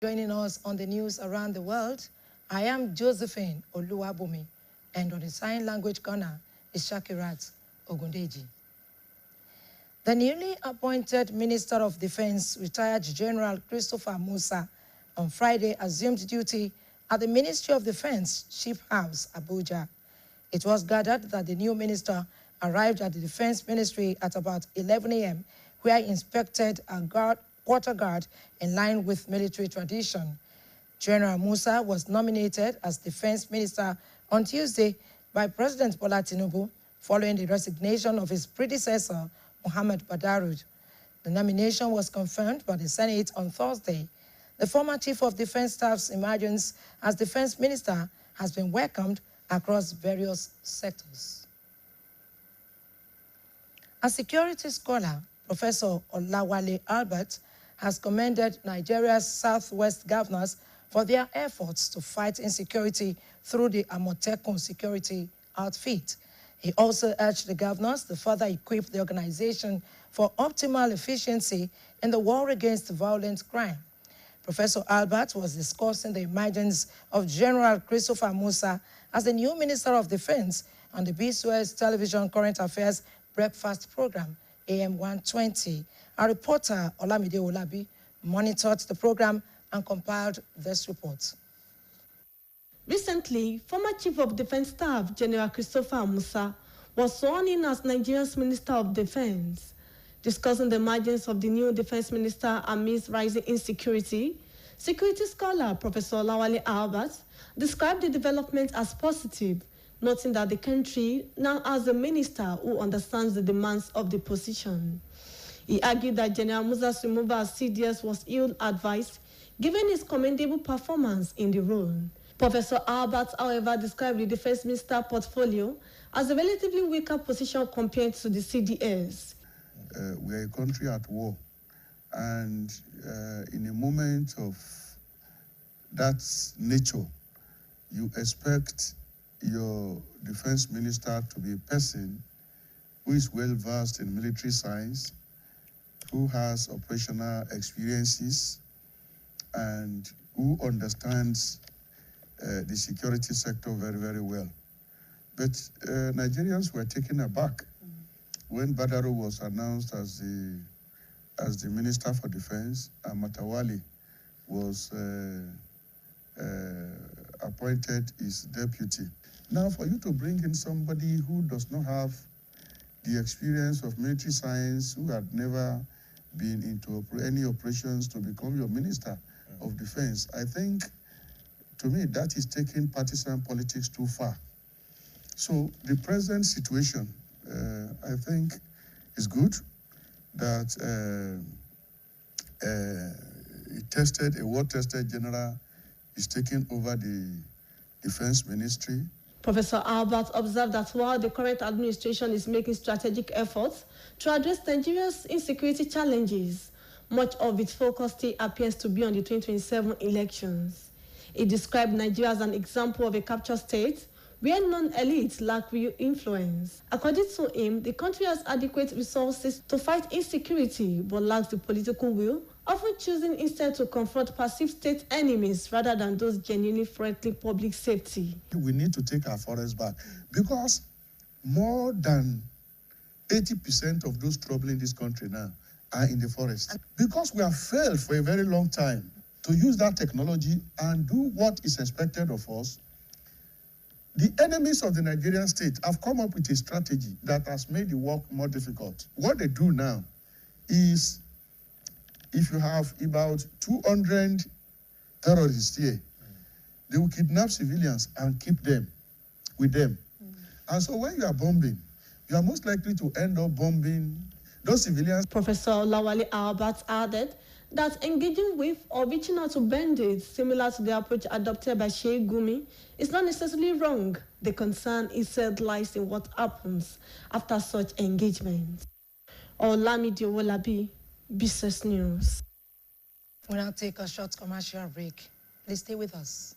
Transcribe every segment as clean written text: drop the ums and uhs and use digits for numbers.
Joining us on the news around the world, I am Josephine Oluwabumi, and on the sign language corner is Shakirat Ogundeji. The newly appointed Minister of Defense, retired General Christopher Musa, on Friday assumed duty at the Ministry of Defense Ship House, Abuja. It was gathered that the new minister arrived at the Defense Ministry at about 11 a.m., where he inspected a quarter guard in line with military tradition. General Musa was nominated as Defense Minister on Tuesday by President Bola Tinubu following the resignation of his predecessor, Muhammad Badarud. The nomination was confirmed by the Senate on Thursday. The former Chief of Defense Staff's emergence as Defense Minister has been welcomed across various sectors. A security scholar, Professor Olawale Albert, has commended Nigeria's Southwest governors for their efforts to fight insecurity through the Amotekun security outfit. He also urged the governors to further equip the organization for optimal efficiency in the war against violent crime. Professor Albert was discussing the emergence of General Christopher Musa as the new Minister of Defense on the BCOS television current affairs breakfast program, AM 120. Our reporter, Olamide Olabi, monitored the program and compiled this report. Recently, former Chief of Defense Staff General Christopher Musa was sworn in as Nigeria's Minister of Defense. Discussing the emergence of the new Defense Minister amidst rising insecurity, security scholar Professor Olawale Albert described the development as positive, noting that the country now has a minister who understands the demands of the position. He argued that General Musa's removal as CDS was ill-advised, given his commendable performance in the role. Professor Albert, however, described the Defense Minister portfolio as a relatively weaker position compared to the CDS. We are a country at war, and in a moment of that nature, you expect your defense minister to be a person who is well versed in military science, who has operational experiences, and who understands the security sector very, very well. But Nigerians were taken aback when Badaro was announced as the Minister for Defense, and Matawali was appointed his deputy. Now, for you to bring in somebody who does not have the experience of military science, who had never been into any operations, to become your Minister of Defense, I think, to me, that is taking partisan politics too far. So the present situation, I think, is good that a war-tested general is taking over the Defense Ministry. Professor Albert observed that while the current administration is making strategic efforts to address Nigeria's insecurity challenges, much of its focus still appears to be on the 2027 elections. He described Nigeria as an example of a captured state where non-elites lack real influence. According to him, the country has adequate resources to fight insecurity but lacks the political will, often choosing instead to confront perceived state enemies rather than those genuinely threatening public safety. We need to take our forests back because more than 80% of those troubling this country now are in the forest. Because we have failed for a very long time to use that technology and do what is expected of us, the enemies of the Nigerian state have come up with a strategy that has made the work more difficult. What they do now is, if you have about 200 terrorists here, they will kidnap civilians and keep them with them. And so when you are bombing, you are most likely to end up bombing those civilians. Professor Olawale Albert added that engaging with or reaching out to bandits, similar to the approach adopted by Sheikh Gumi, is not necessarily wrong. The concern, he said, lies in what happens after such engagement. Olamide Olabi, BCOS News. We'll now take a short commercial break. Please stay with us.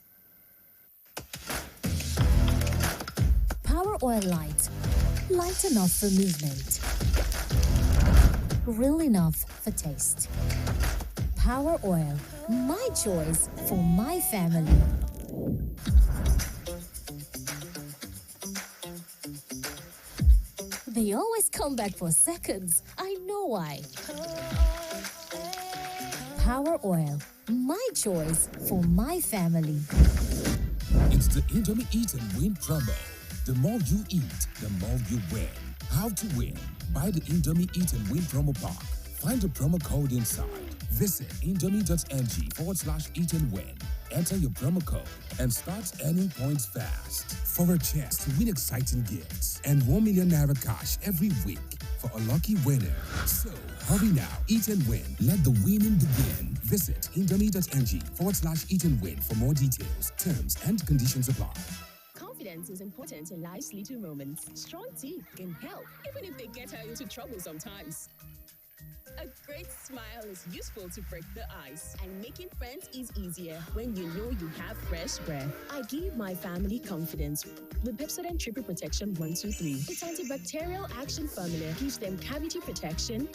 Power Oil Light. Light enough for movement. Real enough for taste. Power Oil, my choice for my family. They always come back for seconds. I know why. Power Oil, my choice for my family. It's the Indomie Eat and Win promo. The more you eat, the more you win. How to win? Buy the Indomie Eat and Win promo pack. Find the promo code inside. Visit indomie.ng/eat and win. Enter your promo code and start earning points fast for a chance to win exciting gifts and 1 million naira cash every week for a lucky winner. So hurry now, eat and win. Let the winning begin. Visit indomie.ng/eat and win for more details, terms and conditions apply. Confidence is important in life's little moments. Strong teeth can help, even if they get her into trouble sometimes. A great smile is useful to break the ice, and making friends is easier when you know you have fresh breath. I give my family confidence with Pepsodent Triple Protection 123. Its antibacterial action formula gives them cavity protection,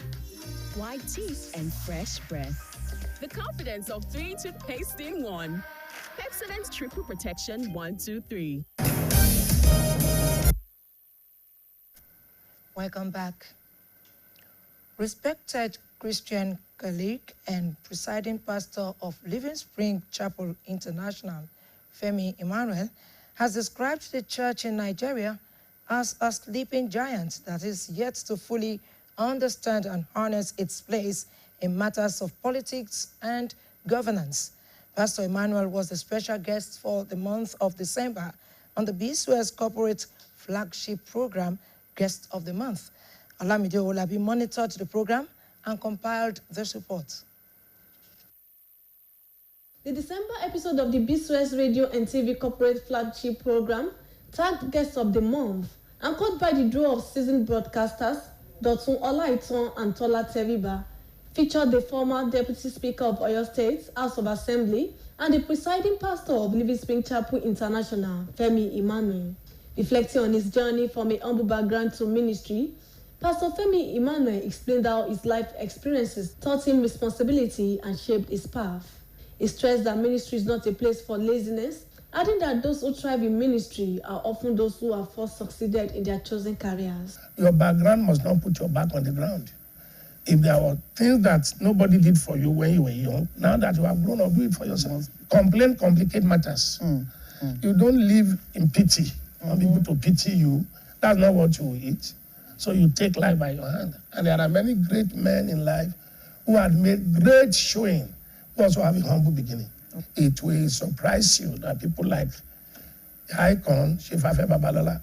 white teeth, and fresh breath. The confidence of 3 toothpaste in 1. Pepsodent Triple Protection 123. Welcome back. Respected Christian colleague and presiding pastor of Living Spring Chapel International, Femi Emmanuel, has described the church in Nigeria as a sleeping giant that is yet to fully understand and harness its place in matters of politics and governance. Pastor Emmanuel was the special guest for the month of December on the BCOS corporate flagship program, Guest of the Month. Olamide Olabi monitored the program and compiled this report. The December episode of the BCOS Radio and TV corporate flagship program, tagged Guests of the Month, anchored by the duo of seasoned broadcasters, Dotun Olaitan and Tola Teriba, featured the former Deputy Speaker of Oyo State, House of Assembly, and the presiding pastor of Living Spring Chapel International, Femi Emmanuel. Reflecting on his journey from a humble background to ministry, Pastor Femi Emmanuel explained how his life experiences taught him responsibility and shaped his path. He stressed that ministry is not a place for laziness, adding that those who thrive in ministry are often those who have first succeeded in their chosen careers. Your background must not put your back on the ground. If there were things that nobody did for you when you were young, now that you have grown up, do it for yourself. Complain complicate matters. You don't live in pity. Want people to pity you. That's not what you will eat. So you take life by your hand. And there are many great men in life who had made great showing, who also have a humble beginning. It will surprise you that people like the icon, Shefafe Babalola,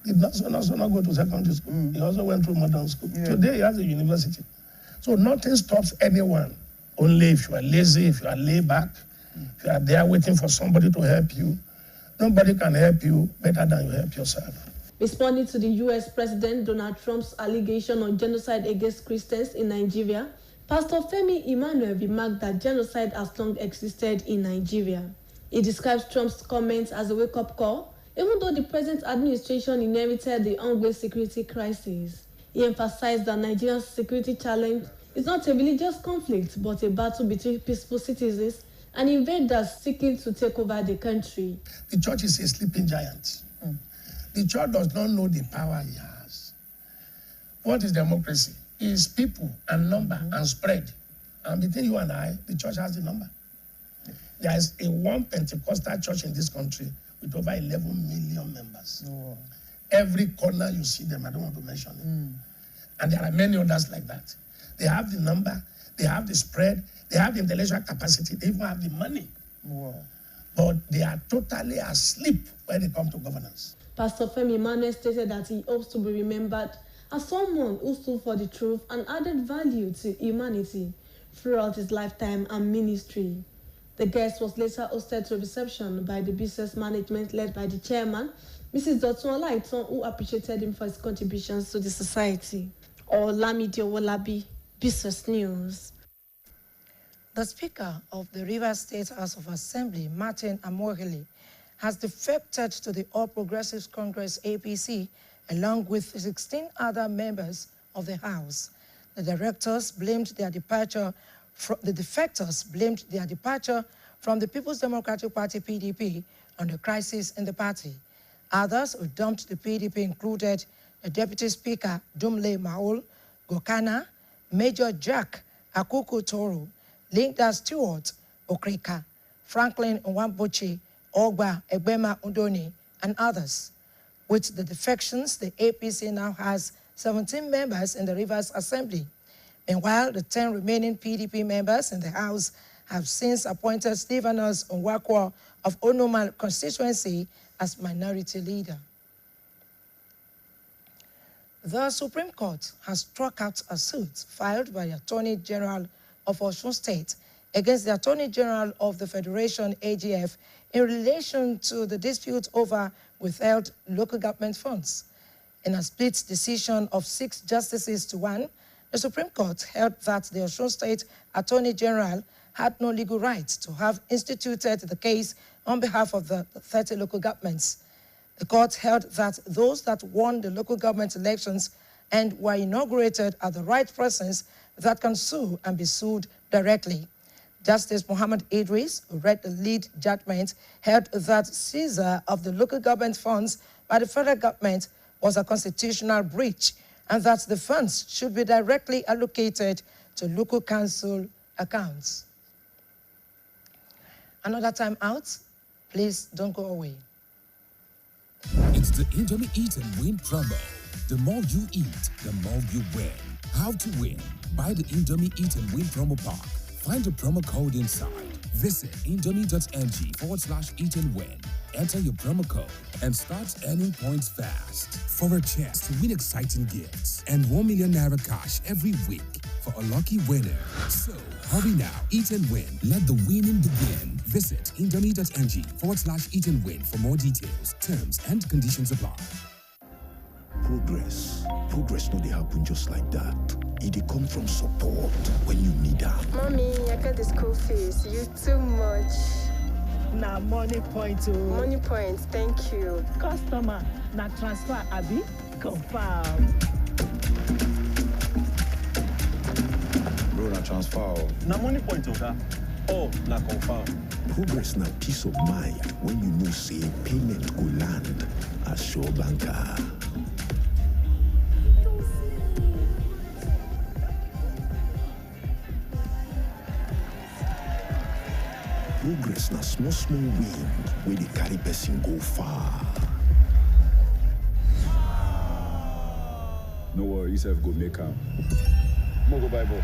did also not go to secondary school. He also went through modern school. Yeah. Today he has a university. So nothing stops anyone, only if you are lazy, if you are laid back, if you are there waiting for somebody to help you. Nobody can help you better than you help yourself. Responding to the U.S. President Donald Trump's allegation on genocide against Christians in Nigeria, Pastor Femi Emmanuel remarked that genocide has long existed in Nigeria. He describes Trump's comments as a wake-up call, even though the present administration inherited the ongoing security crisis. He emphasized that Nigeria's security challenge is not a religious conflict, but a battle between peaceful citizens and invaders seeking to take over the country. The church is a sleeping giant. The church does not know the power he has. What is democracy? It is people and number and spread. And between you and I, the church has the number. There is a one Pentecostal church in this country with over 11 million members. Every corner you see them, I don't want to mention it. And there are many others like that. They have the number, they have the spread, they have the intellectual capacity, they even have the money. But they are totally asleep when it comes to governance. Pastor Femi Emmanuel stated that he hopes to be remembered as someone who stood for the truth and added value to humanity throughout his lifetime and ministry. The guest was later hosted to a reception by the business management led by the chairman, Mrs. Dotun Olaitan, who appreciated him for his contributions to the society. Olamide Olabi, Business News. The Speaker of the Rivers State House of Assembly, Martin Amohele, has defected to the All Progressives Congress APC along with 16 other members of the House. The directors blamed their departure The defectors blamed their departure from the People's Democratic Party, PDP, on the crisis in the party. Others who dumped the PDP included the Deputy Speaker, Dumle Maul, Gokana, Major Jack Akuku Toro, Linda Stewart Okrika, Franklin Nwambochi, Ogba Egbema Undoni, and others. With the defections, the APC now has 17 members in the Rivers Assembly. Meanwhile, the 10 remaining PDP members in the House have since appointed Stephanus Nwakwo of Onoma constituency as minority leader. The Supreme Court has struck out a suit filed by the Attorney General of Osun State against the Attorney General of the Federation, AGF, in relation to the dispute over withheld local government funds. In a split decision of 6 justices to 1, the Supreme Court held that the Osun State Attorney General had no legal right to have instituted the case on behalf of the 30 local governments. The court held that those that won the local government elections and were inaugurated are the right persons that can sue and be sued directly. Justice Muhammad Idris, who read the lead judgment, held that seizure of the local government funds by the federal government was a constitutional breach and that the funds should be directly allocated to local council accounts. Another time out, please don't go away. It's the Indomie Eat and Win promo. The more you eat, the more you win. How to win? Buy the Indomie Eat and Win promo pack. Find the promo code inside. Visit indomie.ng/eat and win. Enter your promo code and start earning points fast for a chance to win exciting gifts and 1 million naira cash every week for a lucky winner. So hurry now, eat and win. Let the winning begin. Visit indomie.ng/eat and win for more details, terms and conditions apply. Progress no dey happen just like that. It dey come from support when you need am. Mommy, I got the school fees. You too much. Na money point o. Money point, thank you. Customer, na transfer abi? Confirm. Bro, na transfer. Na money point oga. Oh, na confirm. Progress na peace of mind when you know say payment go land as Sure Banker. Progress na small win where the carry person go far. No worry, yourself go make am. Mo go buy ball.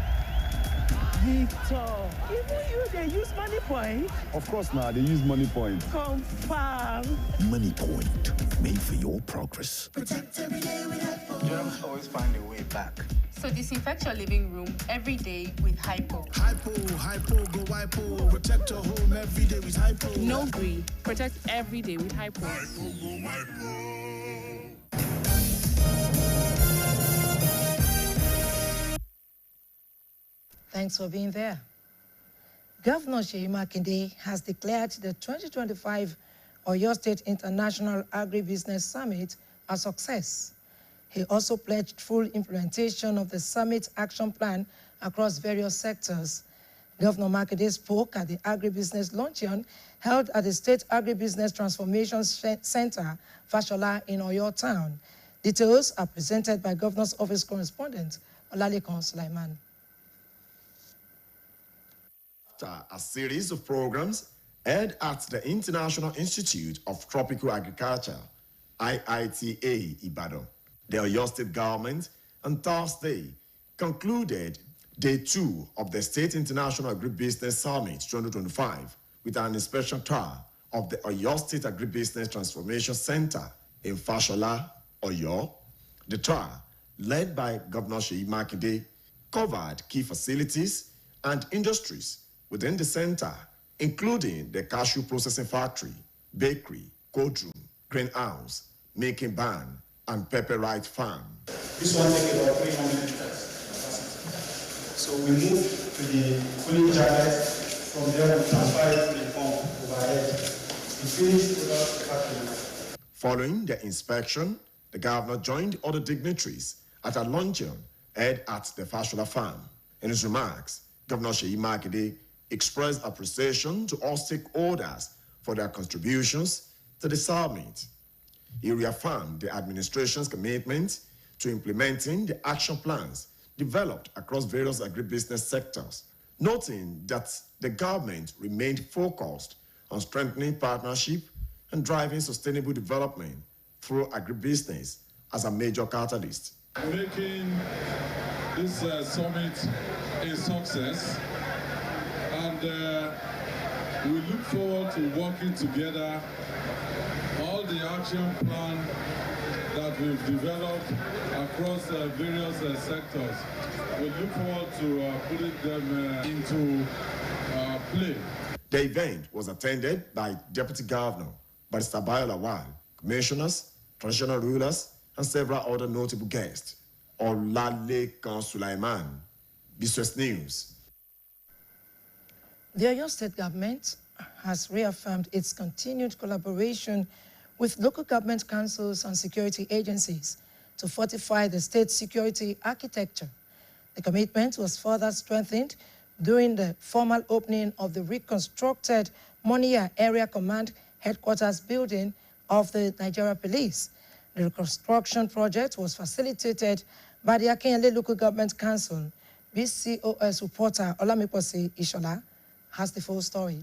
Victor, even you dey use money point? Of course now, they use money point. Confirm. Money Point, made for your progress. Protect every day with Hypo. Germs always find a way back. So disinfect your living room every day with Hypo. Hypo, go Hypo. Protect your home every day with Hypo. No green. Protect every day with Hypo. Hypo, go Hypo. Thanks for being there. Governor Seyi Makinde has declared the 2025 Oyo State International Agribusiness Summit a success. He also pledged full implementation of the summit action plan across various sectors. Governor Makinde spoke at the Agribusiness Luncheon held at the State Agribusiness Transformation Center, Fashola in Oyo Town. Details are presented by Governor's Office correspondent, Olalekan Sulaiman. A series of programs held at the International Institute of Tropical Agriculture, IITA Ibadan. The Oyo State government on Thursday concluded Day 2 of the State International Agribusiness Summit 2025 with an inspection tour of the Oyo State Agribusiness Transformation Center in Fashola, Oyo. The tour, led by Governor Seyi Makinde, covered key facilities and industries within the center, including the cashew processing factory, bakery, cold room, greenhouse, making barn, and pepper right farm. This one takes about 300 liters. So we move to the cooling jacket. From there, we transfer it to the pump overhead. We finish without the factory. Following the inspection, the governor joined other dignitaries at a luncheon held at the Fashola farm. In his remarks, Governor Seyi Makinde expressed appreciation to all stakeholders for their contributions to the summit. He reaffirmed the administration's commitment to implementing the action plans developed across various agribusiness sectors, noting that the government remained focused on strengthening partnership and driving sustainable development through agribusiness as a major catalyst. Making this summit a success, and we look forward to working together. All the action plan that we've developed across various sectors, we look forward to putting them into play. The event was attended by Deputy Governor Barrister Bayo Lawal, commissioners, traditional rulers, and several other notable guests. Olalekan Sulaiman, BCOS News. The Oyo State government has reaffirmed its continued collaboration with local government councils and security agencies to fortify the state's security architecture. The commitment was further strengthened during the formal opening of the reconstructed Monia Area Command Headquarters building of the Nigeria Police. The reconstruction project was facilitated by the Akinyele Local Government Council. BCOS reporter Olamiposi Ishola has the full story.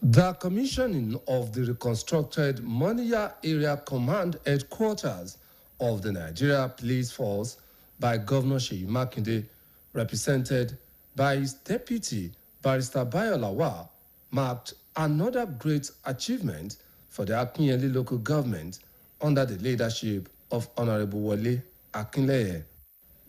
The commissioning of the reconstructed Monia Area Command Headquarters of the Nigeria Police Force by Governor Seyi Makinde, represented by his deputy, Barrister Bayo Lawal, marked another great achievement for the Akinyele local government under the leadership of Honorable Wole Akinleye.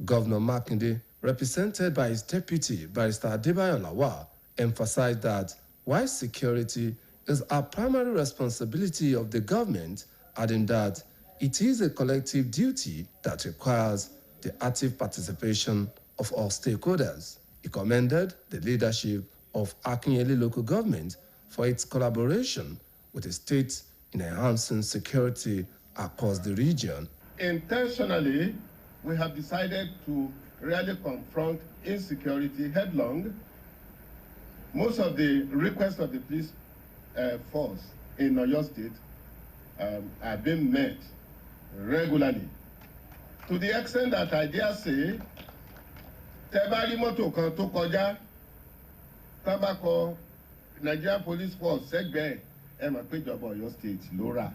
Governor Makinde, represented by his deputy, Barrister Adebayo Lawal, emphasized that while security is a primary responsibility of the government, adding that it is a collective duty that requires the active participation of all stakeholders. He commended the leadership of Akinyele local government for its collaboration with the state in enhancing security across the region. Intentionally, we have decided to really confront insecurity headlong. Most of the requests of the police force in Oyo State are being met regularly. To the extent that I dare say, Tebari moto kan to koja, tabako, Nigerian Police Force, Segbe, Oyo State, Lora.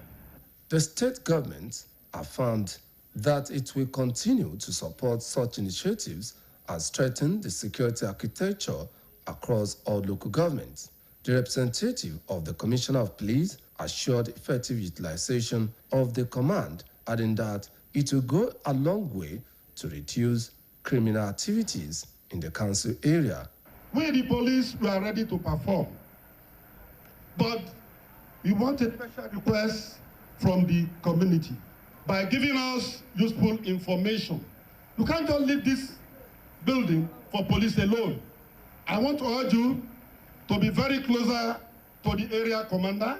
The state government affirmed that it will continue to support such initiatives and strengthen the security architecture across all local governments. The representative of the Commissioner of Police assured effective utilization of the command, adding that it will go a long way to reduce criminal activities in the council area. We, the police, we are ready to perform, but we want a special request from the community by giving us useful information. You can't just leave this building for police alone. I want to urge you to be very closer to the area commander.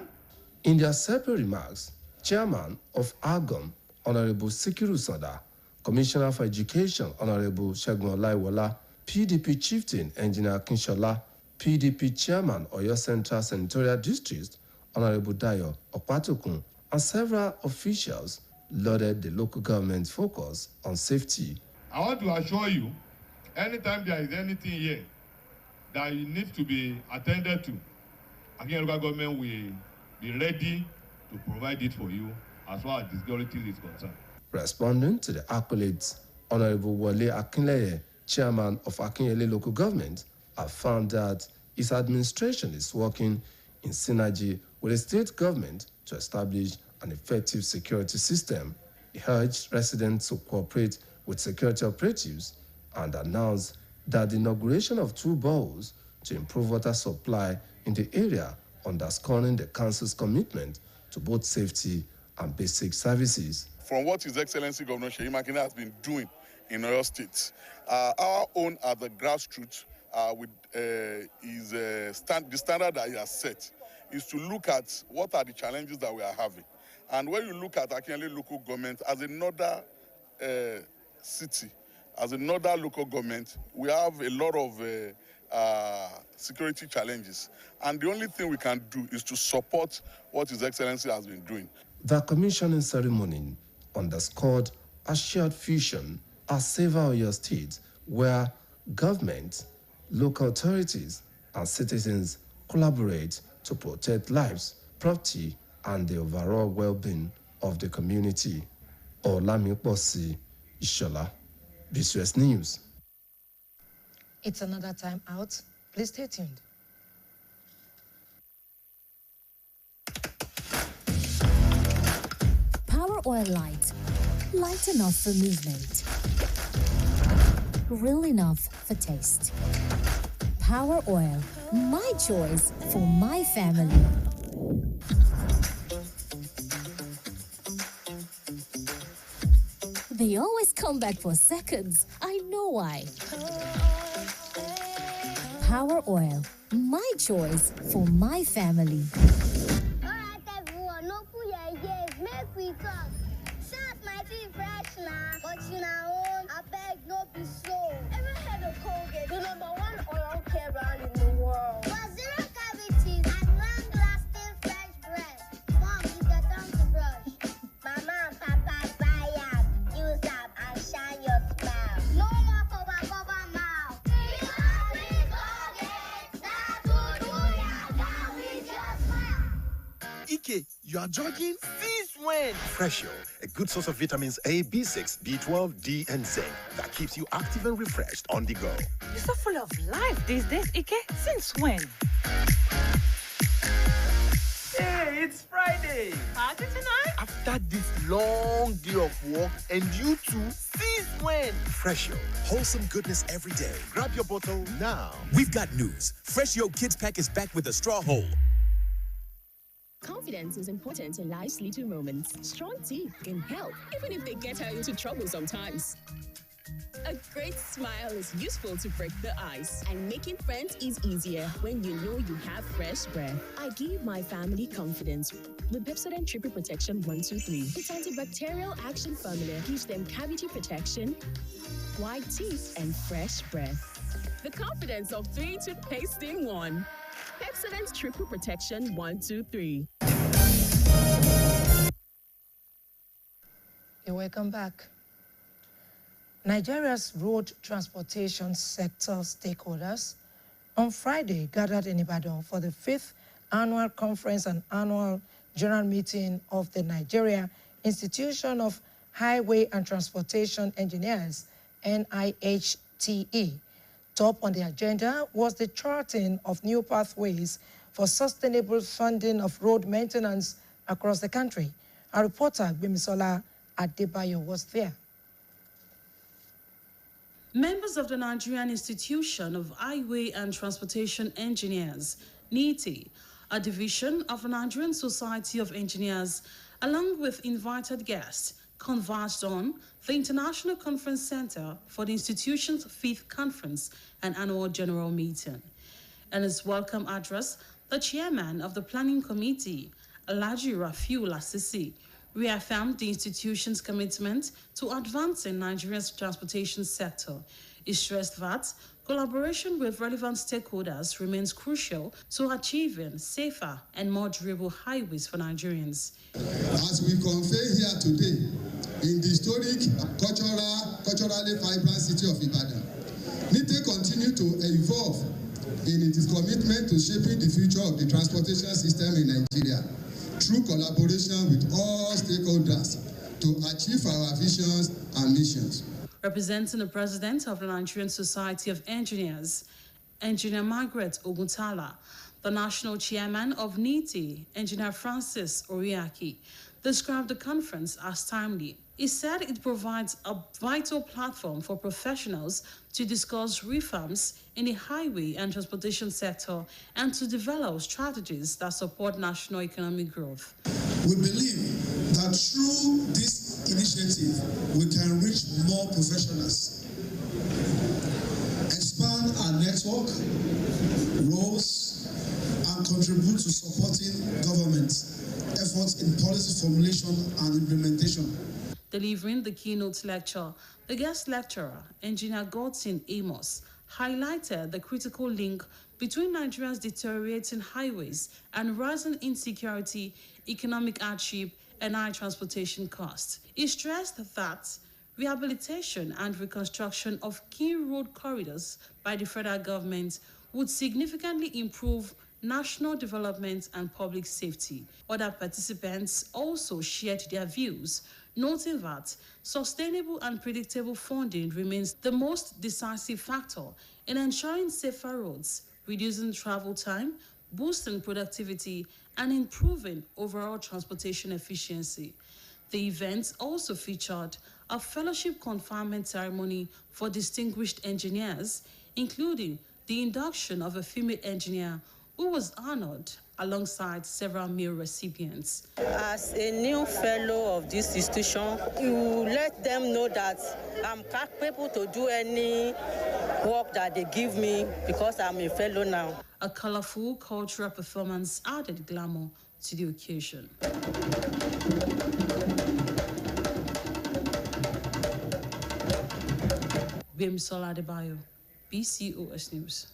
In their separate remarks, Chairman of AGOM, Honorable Sikiru Sada, Commissioner for Education, Honorable Segun Olaiwola, PDP Chieftain, Engineer Kinshola, PDP Chairman, Oyo Central Senatorial District, Honorable Dayo Opatokun, and several officials lauded the local government's focus on safety. I want to assure you, anytime there is anything here that needs to be attended to, I think the local government will be ready to provide it for you as far as the security is concerned. Responding to the accolades, Honorable Wole Akinleye, Chairman of Akinyele Local Government, affirmed that his administration is working in synergy with the state government to establish an effective security system. He urged residents to cooperate with security operatives and announced that the inauguration of 2 boreholes to improve water supply in the area, underscoring the council's commitment to both safety and basic services. From what His Excellency Governor Seyi Makinde has been doing in Oyo State, our own at the grassroots with the standard that he has set is to look at what are the challenges that we are having. And when you look at Akinyele local government as another city as another local government, we have a lot of security challenges. And the only thing we can do is to support what His Excellency has been doing. The commissioning ceremony underscored a shared vision as several Oyo states where government, local authorities, and citizens collaborate to protect lives, property, and the overall well-being of the community. Olamiposi Ishola, BCOS News. It's another time out. Please stay tuned. Power Oil Light. Light enough for movement. Real enough for taste. Power Oil. My choice for my family. They always come back for seconds. I know why. Power Oil. My choice for my family. Alright everyone, no put your ears, make we talk. Shout my team fresh now, but you know, I beg no be slow. Ever heard of Colgate, the #1 oral care brand in the world? For zero cavities and long-lasting fresh breath. Mom, you get time to brush. Mama and Papa buy up, use up and shine your smile. No more cover mouth. Ike, you are jogging? Since when? Freshio, a good source of vitamins A, B6, B12, D, and zinc that keeps you active and refreshed on the go. You're so full of life these days, Ike. Since when? Hey, it's Friday. Party tonight? After this long day of work, and you too, since when? Freshio, wholesome goodness every day. Grab your bottle now. We've got news. Freshio Kids Pack is back with a straw hole. Confidence is important in life's little moments. Strong teeth can help, even if they get her into trouble sometimes. A great smile is useful to break the ice, and making friends is easier when you know you have fresh breath. I give my family confidence with Pepsodent Triple Protection 123. Its antibacterial action formula gives them cavity protection, white teeth, and fresh breath. The confidence of 3 toothpaste in 1. Pepsodent Triple Protection 123. You're welcome back. Nigeria's road transportation sector stakeholders on Friday gathered in Ibadan for the 5th annual conference and annual general meeting of the Nigeria Institution of Highway and Transportation Engineers, NIHTE. Top on the agenda was the charting of new pathways for sustainable funding of road maintenance across the country. Our reporter, Gbemisola Adebayo, was there. Members of the Nigerian Institution of Highway and Transportation Engineers, NITE, a division of the Nigerian Society of Engineers, along with invited guests, converged on the International Conference Center for the institution's 5th conference and annual general meeting. In his welcome address, the chairman of the planning committee, Alhaji Rafiu Lasisi, reaffirmed the institution's commitment to advancing Nigeria's transportation sector. He stressed that collaboration with relevant stakeholders remains crucial to achieving safer and more durable highways for Nigerians. As we convey here today, in the historic, culturally vibrant city of Ibadan, NITE continue to evolve in its commitment to shaping the future of the transportation system in Nigeria through collaboration with all stakeholders to achieve our visions and missions. Representing the president of the Nigerian Society of Engineers, Engineer Margaret Oguntala, the national chairman of NITE, Engineer Francis Oriaki, described the conference as timely. He said it provides a vital platform for professionals to discuss reforms in the highway and transportation sector and to develop strategies that support national economic growth. We believe that through this initiative, we can reach more professionals, expand our network, roles, and contribute to supporting government efforts in policy formulation and implementation. Delivering the keynote lecture, the guest lecturer, Engineer Godson Amos, highlighted the critical link between Nigeria's deteriorating highways and rising insecurity, economic hardship, and high transportation costs. He stressed that rehabilitation and reconstruction of key road corridors by the federal government would significantly improve national development and public safety. Other participants also shared their views, noting that sustainable and predictable funding remains the most decisive factor in ensuring safer roads, reducing travel time, boosting productivity, and improving overall transportation efficiency. The event also featured a fellowship conferment ceremony for distinguished engineers, including the induction of a female engineer who was honored alongside several male recipients. As a new fellow of this institution, you let them know that I'm capable to do any work that they give me because I'm a fellow now. A colorful cultural performance added glamour to the occasion. Bimsola Adebayo, BCOS News.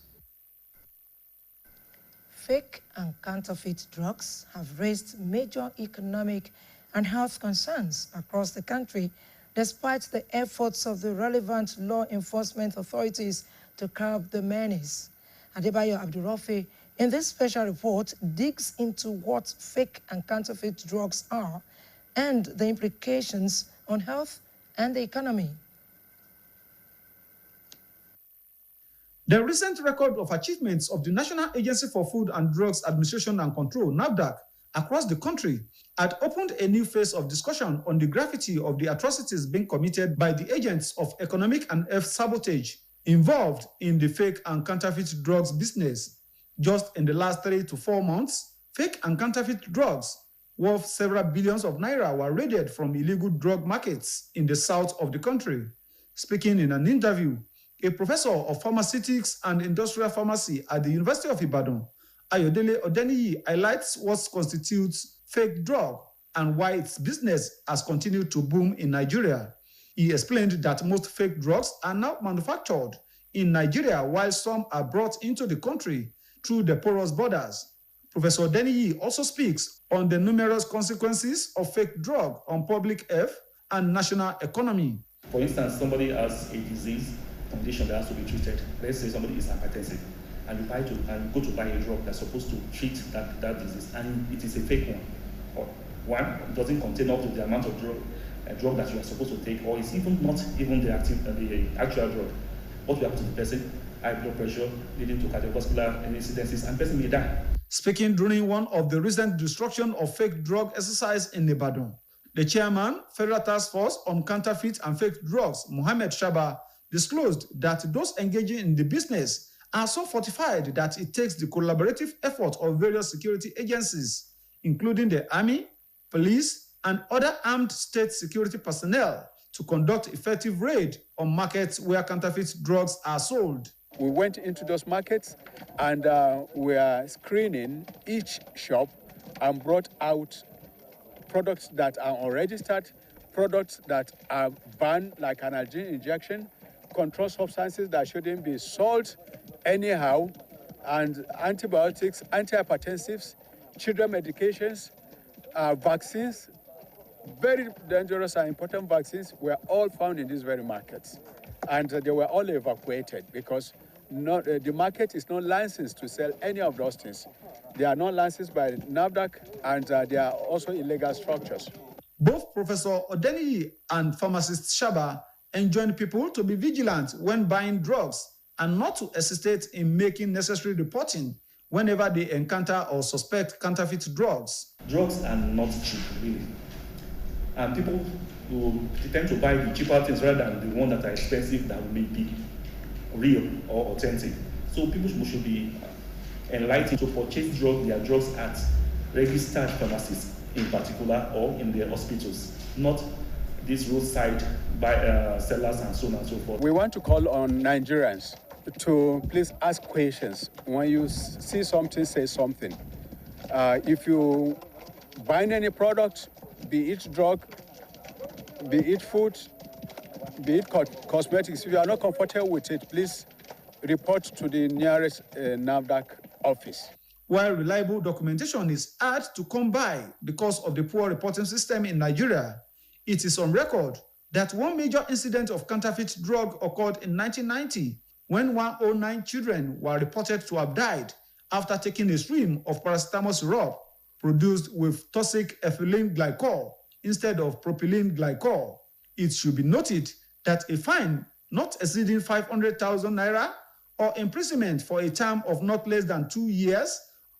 Fake and counterfeit drugs have raised major economic and health concerns across the country, despite the efforts of the relevant law enforcement authorities to curb the menace. Adebayo Abdurrafi, in this special report, digs into what fake and counterfeit drugs are and the implications on health and the economy. The recent record of achievements of the National Agency for Food and Drugs Administration and Control, NAFDAC, across the country had opened a new phase of discussion on the gravity of the atrocities being committed by the agents of economic and health sabotage involved in the fake and counterfeit drugs business. Just in the last 3 to 4 months, fake and counterfeit drugs worth several billions of naira were raided from illegal drug markets in the south of the country. Speaking in an interview, a professor of pharmaceutics and industrial pharmacy at the University of Ibadan, Ayodele Odeniyi, highlights what constitutes fake drug and why its business has continued to boom in Nigeria. He explained that most fake drugs are now manufactured in Nigeria, while some are brought into the country through the porous borders. Professor Odeniyi also speaks on the numerous consequences of fake drug on public health and national economy. For instance, somebody has a disease condition that has to be treated. Let's say somebody is hypertensive, and you go to buy a drug that's supposed to treat that disease, and it is a fake one. Or one, it doesn't contain up to the amount of drug that you are supposed to take, or it's even not even the actual drug. What will happen to the person? High blood pressure, leading to cardiovascular incidences, and person may die. Speaking during one of the recent destruction of fake drug exercise in Ibadan, the chairman, Federal Task Force on Counterfeit and Fake Drugs, Mohammed Shaba, disclosed that those engaging in the business are so fortified that it takes the collaborative effort of various security agencies, including the army, police, and other armed state security personnel, to conduct effective raid on markets where counterfeit drugs are sold. We went into those markets and we are screening each shop and brought out products that are unregistered, products that are banned, like analgesic injection, controlled substances that shouldn't be sold anyhow, and antibiotics, antihypertensives, children medications, vaccines, very dangerous and important vaccines were all found in these very markets. And they were all evacuated because the market is not licensed to sell any of those things. They are not licensed by NAFDAC, and they are also illegal structures. Both Professor Odeniyi and pharmacist Shaba enjoined people to be vigilant when buying drugs and not to hesitate in making necessary reporting whenever they encounter or suspect counterfeit drugs. Drugs are not cheap, really. And people will tend to buy the cheaper things rather than the ones that are expensive that may be real or authentic. So people should be enlightened to purchase their drugs at registered pharmacies in particular, or in their hospitals, not these roadside sellers and so on and so forth. We want to call on Nigerians to please ask questions. When you see something, say something. If you buy any product, be it drug, be it food, be it cosmetics. If you are not comfortable with it, please report to the nearest NAFDAC office. While reliable documentation is hard to come by because of the poor reporting system in Nigeria, it is on record that one major incident of counterfeit drug occurred in 1990 when 109 children were reported to have died after taking a stream of paracetamol syrup produced with toxic ethylene glycol instead of propylene glycol. It should be noted that a fine not exceeding 500,000 naira or imprisonment for a term of not less than 2 years,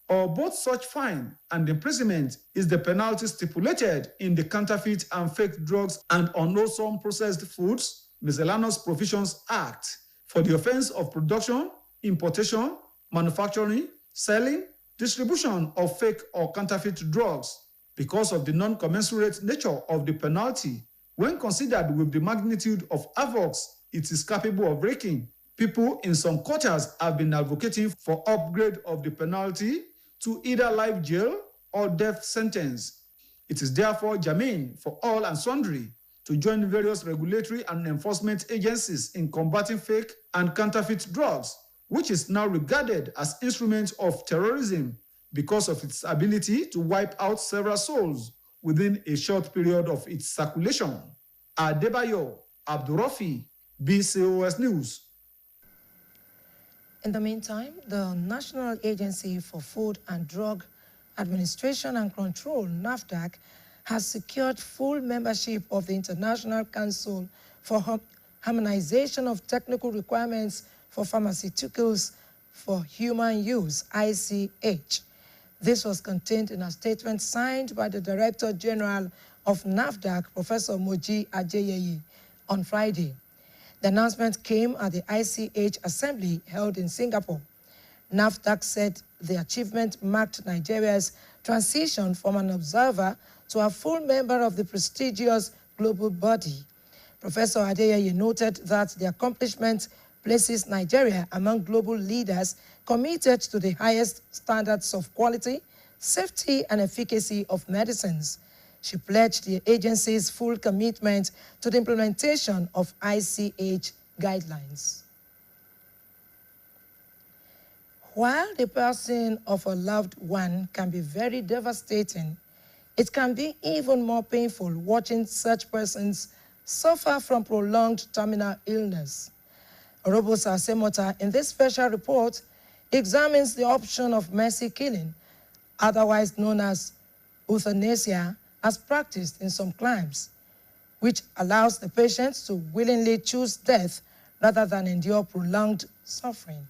or both such fine and imprisonment, is the penalty stipulated in the Counterfeit and Fake Drugs and Unwholesome Processed Foods Miscellaneous Provisions Act for the offense of production, importation, manufacturing, selling, distribution of fake or counterfeit drugs. Because of the non-commensurate nature of the penalty, when considered with the magnitude of havoc it is capable of wreaking, people in some quarters have been advocating for upgrade of the penalty to either life jail or death sentence. It is therefore germane for all and sundry to join various regulatory and enforcement agencies in combating fake and counterfeit drugs, which is now regarded as instruments of terrorism because of its ability to wipe out several souls within a short period of its circulation. Adebayo Abdurafi, BCOS News. In the meantime, the National Agency for Food and Drug Administration and Control, NAFDAC, has secured full membership of the International Council for Harmonization of Technical Requirements for Pharmaceuticals for Human Use, ICH. This was contained in a statement signed by the Director General of NAFDAC, Professor Moji Ajayeye, on Friday. The announcement came at the ICH Assembly held in Singapore. NAFDAC said the achievement marked Nigeria's transition from an observer to a full member of the prestigious global body. Professor Adeyeye noted that the accomplishment places Nigeria among global leaders committed to the highest standards of quality, safety, and efficacy of medicines. She pledged the agency's full commitment to the implementation of ICH guidelines. While the passing of a loved one can be very devastating, it can be even more painful watching such persons suffer from prolonged terminal illness. Robosa Semota, in this special report, examines the option of mercy killing, otherwise known as euthanasia, as practiced in some climes, which allows the patient to willingly choose death rather than endure prolonged suffering.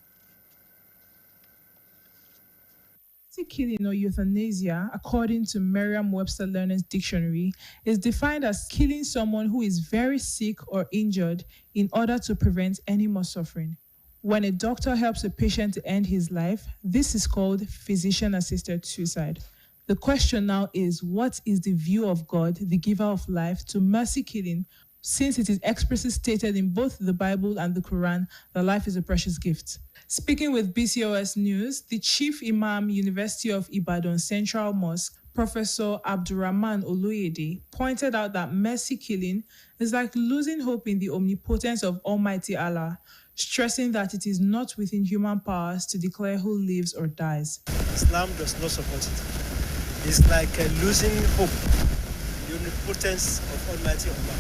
Mercy killing or euthanasia, according to Merriam-Webster Learner's Dictionary, is defined as killing someone who is very sick or injured in order to prevent any more suffering. When a doctor helps a patient to end his life, this is called physician-assisted suicide. The question now is, what is the view of God, the giver of life, to mercy killing, since it is expressly stated in both the Bible and the Quran that life is a precious gift? Speaking with BCOS News, the Chief Imam, University of Ibadan Central Mosque, Professor Abdurrahman Oluyede, pointed out that mercy killing is like losing hope in the omnipotence of Almighty Allah, stressing that it is not within human powers to declare who lives or dies. Islam does not support it. It's like losing hope, the omnipotence of Almighty Allah.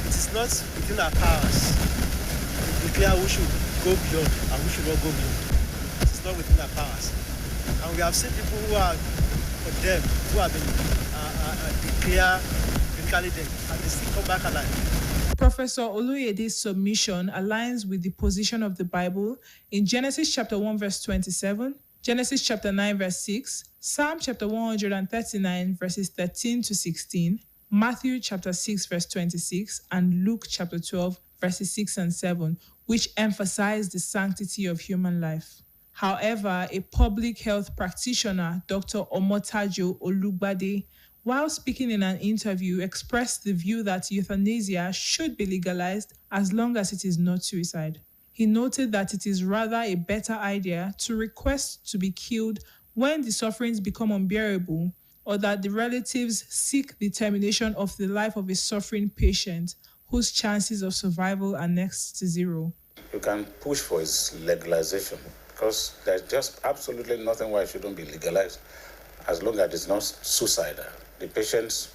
It is not within our powers to declare who should go beyond and who should not go beyond. It is not within our powers. And we have seen people who are condemned, who have been declared clinically dead, and they still come back alive. Professor Oluyede's submission aligns with the position of the Bible in Genesis chapter 1 verse 27, Genesis chapter 9 verse 6, Psalm chapter 139 verses 13 to 16, Matthew chapter 6 verse 26, and Luke chapter 12 verses 6 and 7, which emphasize the sanctity of human life. However, a public health practitioner, Dr. Omotajo Olugbade, while speaking in an interview, expressed the view that euthanasia should be legalized as long as it is not suicide. He noted that it is rather a better idea to request to be killed when the sufferings become unbearable or that the relatives seek the termination of the life of a suffering patient whose chances of survival are next to zero. You can push for its legalization because there's just absolutely nothing why it shouldn't be legalized as long as it's not suicidal. The patients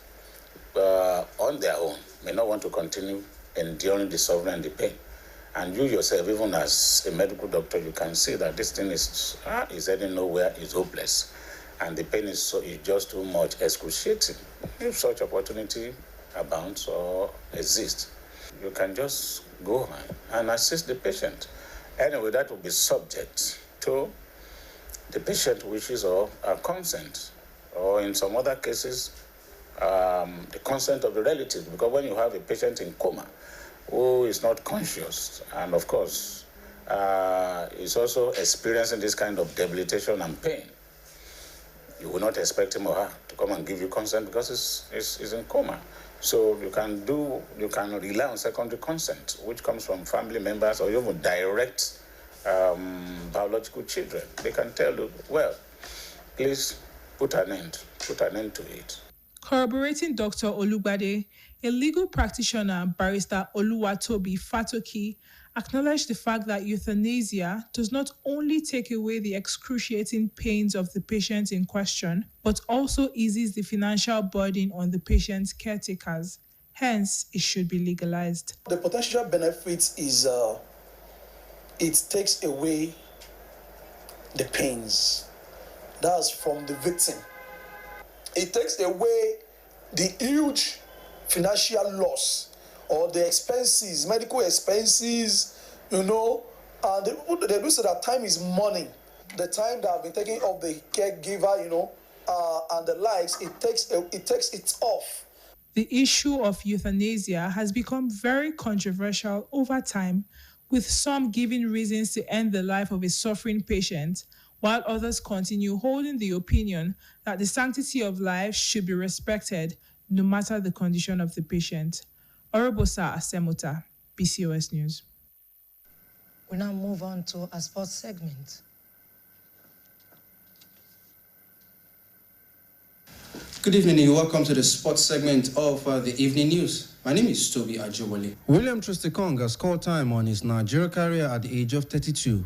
on their own may not want to continue enduring the suffering and the pain. And you yourself, even as a medical doctor, you can see that this thing is heading nowhere, it's hopeless. And the pain is just too much excruciating. If such opportunity abounds or exists, you can just go on and assist the patient. Anyway, that will be subject to the patient wishes or consent, or in some other cases, the consent of the relatives. Because when you have a patient in coma who is not conscious, and of course is also experiencing this kind of debilitation and pain, you will not expect him or her to come and give you consent because he's in coma. So you can rely on secondary consent, which comes from family members or even direct biological children. They can tell you, well, please put an end to it. Corroborating Dr. Olugbade, a legal practitioner, Barrister Oluwatobi Fatoki, acknowledged the fact that euthanasia does not only take away the excruciating pains of the patient in question, but also eases the financial burden on the patient's caretakers. Hence, it should be legalized. The potential benefit is it takes away the pains. That's from the victim. It takes away the huge financial loss or the expenses, medical expenses, and they do say that time is money. The time that I've been taking of the caregiver, and the likes, it takes it off. The issue of euthanasia has become very controversial over time, with some giving reasons to end the life of a suffering patient, while others continue holding the opinion that the sanctity of life should be respected no matter the condition of the patient. Orobosa Asemota, BCOS News. We now move on to a sports segment. Good evening and welcome to the sports segment of the evening news. My name is Toby Ajowale. William Troost-Ekong has scored time on his Nigeria career at the age of 32.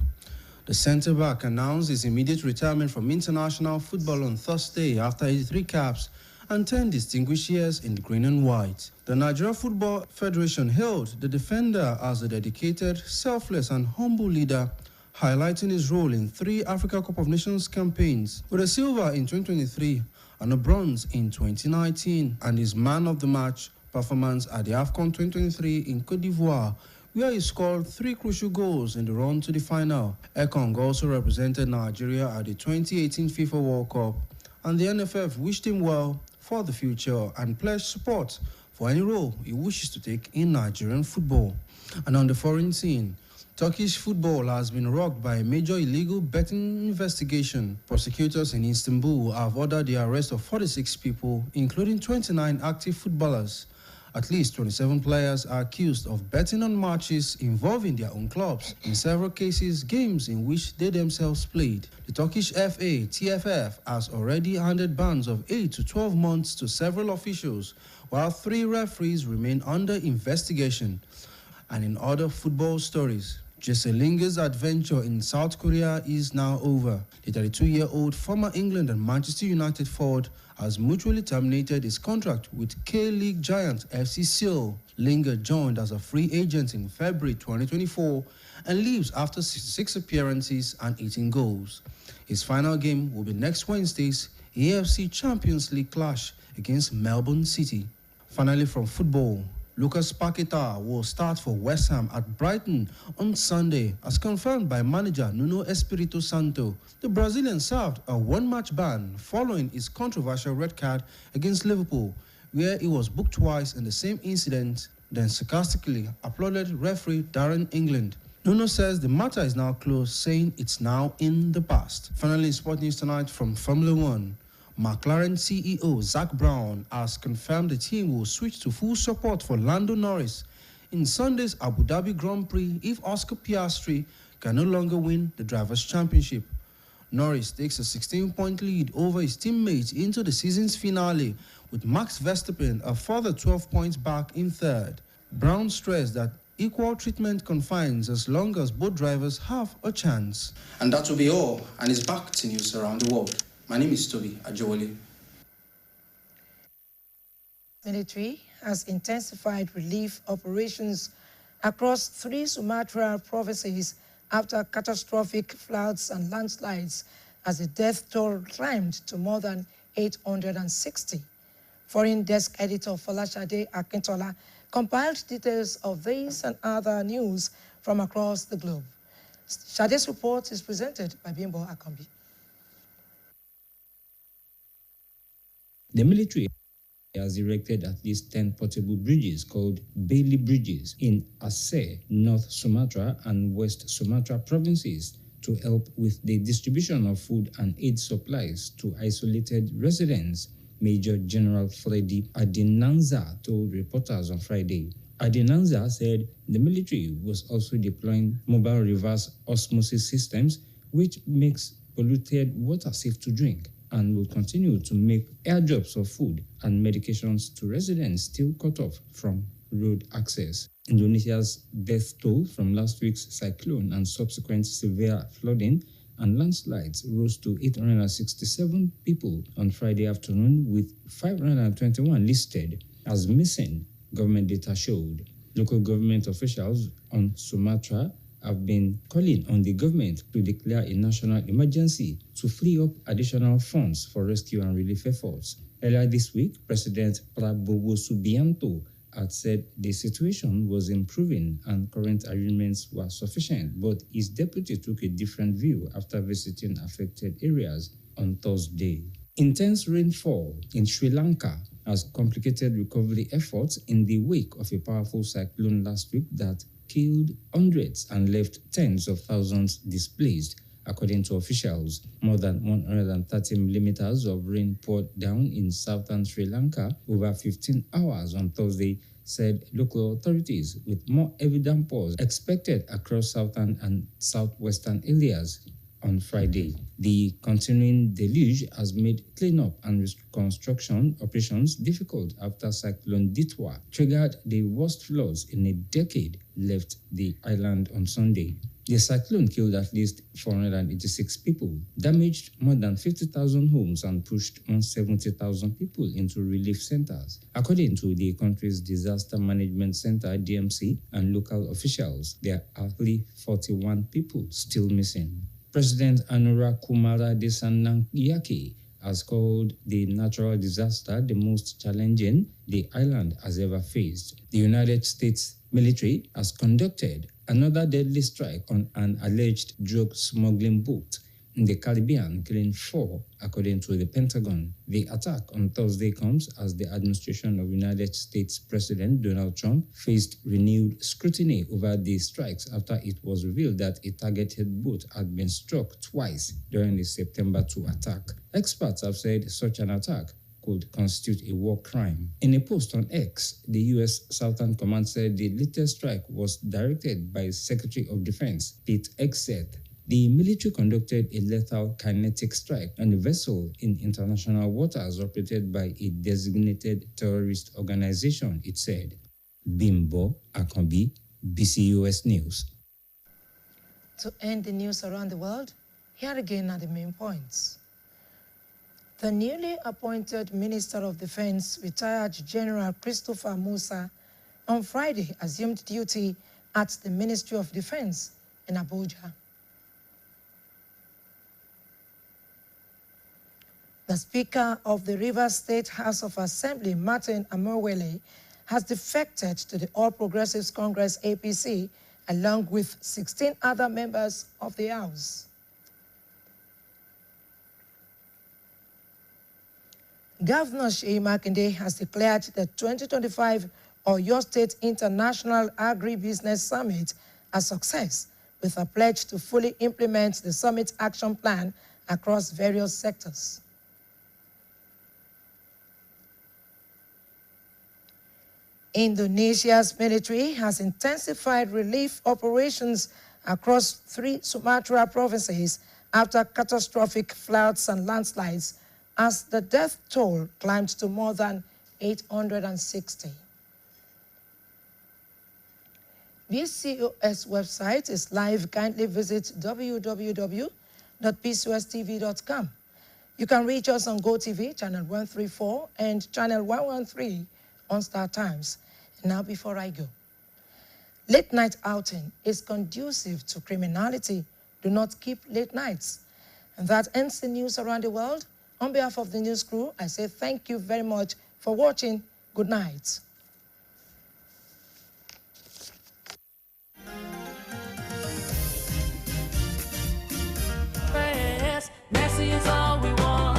The centre-back announced his immediate retirement from international football on Thursday after 83 caps and 10 distinguished years in the green and white. The Nigeria Football Federation hailed the defender as a dedicated, selfless and humble leader, highlighting his role in 3 Africa Cup of Nations campaigns, with a silver in 2023 and a bronze in 2019, and his man of the match performance at the AFCON 2023 in Côte d'Ivoire, where he scored 3 crucial goals in the run to the final. Ekong also represented Nigeria at the 2018 FIFA World Cup, and the NFF wished him well for the future and pledged support for any role he wishes to take in Nigerian football. And on the foreign scene, Turkish football has been rocked by a major illegal betting investigation. Prosecutors in Istanbul have ordered the arrest of 46 people, including 29 active footballers. At least 27 players are accused of betting on matches involving their own clubs, in several cases games in which they themselves played. The Turkish FA, TFF, has already handed bans of 8 to 12 months to several officials, while 3 referees remain under investigation. And in other football stories, Jesse Lingard's adventure in South Korea is now over. The 32-year-old former England and Manchester United forward has mutually terminated his contract with K-League giant FC Seoul. Lingard joined as a free agent in February 2024 and leaves after 66 appearances and 18 goals. His final game will be next Wednesday's AFC Champions League clash against Melbourne City. Finally, from football, Lucas Paquetá will start for West Ham at Brighton on Sunday, as confirmed by manager Nuno Espirito Santo. The Brazilian served a 1-match ban following his controversial red card against Liverpool, where he was booked twice in the same incident, then sarcastically applauded referee Darren England. Nuno says the matter is now closed, saying it's now in the past. Finally, in sport news tonight from Formula One. McLaren CEO Zak Brown has confirmed the team will switch to full support for Lando Norris in Sunday's Abu Dhabi Grand Prix if Oscar Piastri can no longer win the Drivers' Championship. Norris takes a 16-point lead over his teammates into the season's finale, with Max Verstappen a further 12 points back in third. Brown stressed that equal treatment confines as long as both drivers have a chance. And that will be all, and it's back to news around the world. My name is Toby Ajowole. Military has intensified relief operations across 3 Sumatra provinces after catastrophic floods and landslides as the death toll climbed to more than 860. Foreign desk editor Folashade Akintola compiled details of this and other news from across the globe. Shade's report is presented by Bimbo Akambi. The military has erected at least 10 portable bridges called Bailey Bridges in Aceh, North Sumatra and West Sumatra provinces to help with the distribution of food and aid supplies to isolated residents, Major General Freddy Adinanza told reporters on Friday. Adinanza said the military was also deploying mobile reverse osmosis systems, which makes polluted water safe to drink, and will continue to make airdrops of food and medications to residents still cut off from road access. Indonesia's death toll from last week's cyclone and subsequent severe flooding and landslides rose to 867 people on Friday afternoon, with 521 listed as missing, government data showed. Local government officials on Sumatra have been calling on the government to declare a national emergency to free up additional funds for rescue and relief efforts. Earlier this week, President Prabowo Subianto had said the situation was improving and current arrangements were sufficient, but his deputy took a different view after visiting affected areas on Thursday. Intense rainfall in Sri Lanka has complicated recovery efforts in the wake of a powerful cyclone last week that killed hundreds and left tens of thousands displaced, according to officials. More than 130 millimeters of rain poured down in southern Sri Lanka over 15 hours on Thursday, said local authorities, with more heavy downpours expected across southern and southwestern areas on Friday. The continuing deluge has made cleanup and reconstruction operations difficult after Cyclone Ditwa triggered the worst floods in a decade left the island on Sunday. The cyclone killed at least 486 people, damaged more than 50,000 homes, and pushed 170,000 people into relief centers, according to the country's Disaster Management Center, DMC, and local officials. There are only 41 people still missing. President Anura Kumara Dissanayake has called the natural disaster the most challenging the island has ever faced. The United States military has conducted another deadly strike on an alleged drug smuggling boat in the Caribbean, killing 4, according to the Pentagon. The attack on Thursday comes as the administration of United States President Donald Trump faced renewed scrutiny over the strikes after it was revealed that a targeted boat had been struck twice during the September 2 attack. Experts have said such an attack could constitute a war crime. In a post on X, the U.S. Southern Command said the latest strike was directed by Secretary of Defense Pete Hegseth. The military conducted a lethal kinetic strike on a vessel in international waters operated by a designated terrorist organization, it said. Bimbo Akambi, BCOS News. To end the news around the world, here again are the main points. The newly appointed Minister of Defense, retired General Christopher Musa, on Friday assumed duty at the Ministry of Defense in Abuja. The Speaker of the Rivers State House of Assembly, Martin Amorwele, has defected to the All Progressives Congress, APC, along with 16 other members of the House. Governor Seyi Makinde has declared the 2025 Oyo State International Agribusiness Summit a success, with a pledge to fully implement the summit action plan across various sectors. Indonesia's military has intensified relief operations across 3 Sumatra provinces after catastrophic floods and landslides as the death toll climbed to more than 860. BCOS website is live. Kindly visit www.bcostv.com. You can reach us on GoTV, channel 134, and channel 113 on Star Times. And now, before I go, late night outing is conducive to criminality. Do not keep late nights. And that ends the news around the world. On behalf of the news crew, I say thank you very much for watching. Good night. Mercy is all we want.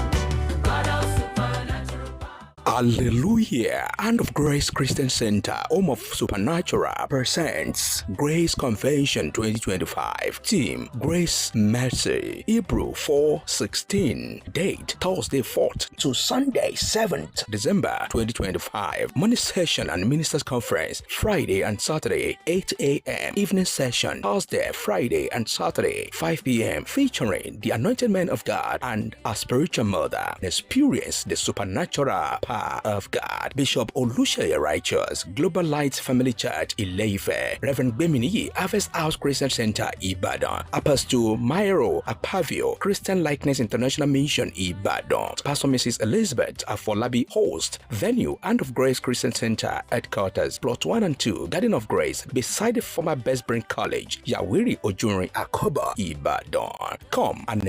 God of supernatural power. Hallelujah! Hand of Grace Christian Center, home of supernatural, presents Grace Convention 2025. Theme: Grace Mercy. Hebrew 4:16. Date: Thursday 4th to Sunday 7th December 2025. Morning session and ministers conference Friday and Saturday 8 a.m. Evening session Thursday, Friday and Saturday 5 p.m. featuring the anointed men of God and our spiritual mother. Experience the supernatural power of God. Bishop Olushaya Righteous, Global Light Family Church, Ile-Ife. Reverend Bemini, Harvest House Christian Center, Ibadan. Apostle Mairo Apavio, Christian Likeness International Mission, Ibadan. Pastor Mrs. Elizabeth Afolabi, host. Venue: Hand of Grace Christian Center, headquarters, plot 1 and 2, Garden of Grace, beside the former Best Brain College, Yawiri Ojunrin, Akoba, Ibadan. Come and